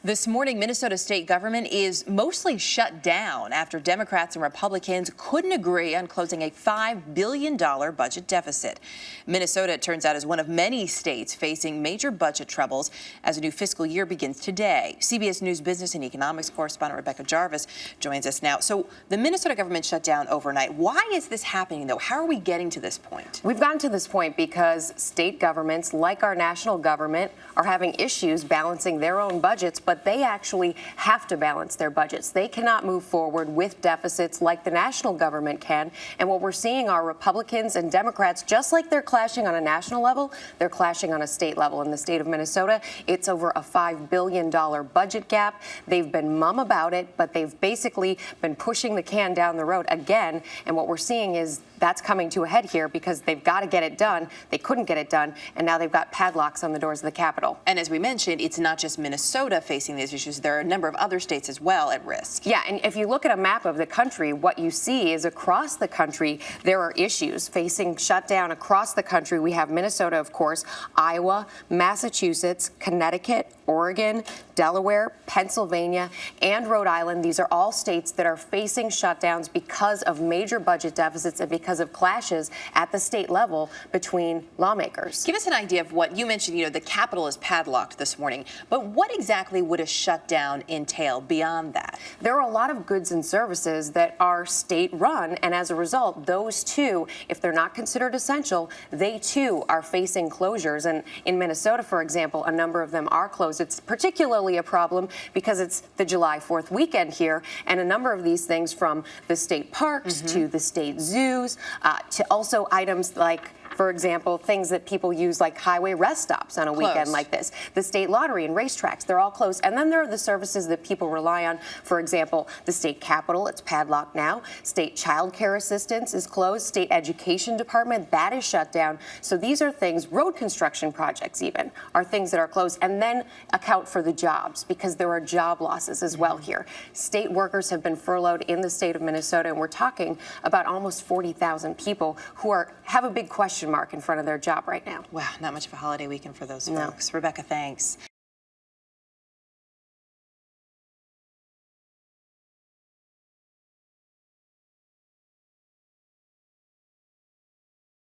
This morning, Minnesota state government is mostly shut down after Democrats and Republicans couldn't agree on closing a $5 billion budget deficit. Minnesota, it turns out, is one of many states facing major budget troubles as a new fiscal year begins today. CBS News business and economics correspondent Rebecca Jarvis joins us now. So the Minnesota government shut down overnight. Why is this happening, though? How are we getting to this point? We've gotten to this point because state governments, like our national government, are having issues balancing their own budgets, but they actually have to balance their budgets. They cannot move forward with deficits like the national government can. And what we're seeing are Republicans and Democrats, just like they're clashing on a national level, they're clashing on a state level. In the state of Minnesota, it's over a $5 billion budget gap. They've been mum about it, but they've basically been pushing the can down the road again. And what we're seeing is that's coming to a head here because they've got to get it done. They couldn't get it done, and now they've got padlocks on the doors of the Capitol. And as we mentioned, it's not just Minnesota facing these issues. There are a number of other states as well at risk. Yeah, and if you look at a map of the country, what you see is across the country, there are issues facing shutdown across the country. We have Minnesota, of course, Iowa, Massachusetts, Connecticut, Oregon, Delaware, Pennsylvania, and Rhode Island. These are all states that are facing shutdowns because of major budget deficits and because of clashes at the state level between lawmakers. Give us an idea of what you mentioned. The Capitol is padlocked this morning, but what exactly would a shutdown entail beyond that? There are a lot of goods and services that are state-run, and as a result, those too, if they're not considered essential, they too are facing closures. And in Minnesota, for example, a number of them are closed. It's particularly a problem because it's the July 4th weekend here, and a number of these things, from the state parks to the state zoos, to also items like, for example, things that people use like highway rest stops on a weekend like this. The state lottery and racetracks, they're all closed. And then there are the services that people rely on. For example, the state capitol, it's padlocked now. State child care assistance is closed. State education department, that is shut down. So these are things, road construction projects even, are things that are closed. And then account for the jobs, because there are job losses as well here. State workers have been furloughed in the state of Minnesota, and we're talking about almost 40,000 people who have a big question mark in front of their job right now. Wow, not much of a holiday weekend for those folks. Rebecca, thanks.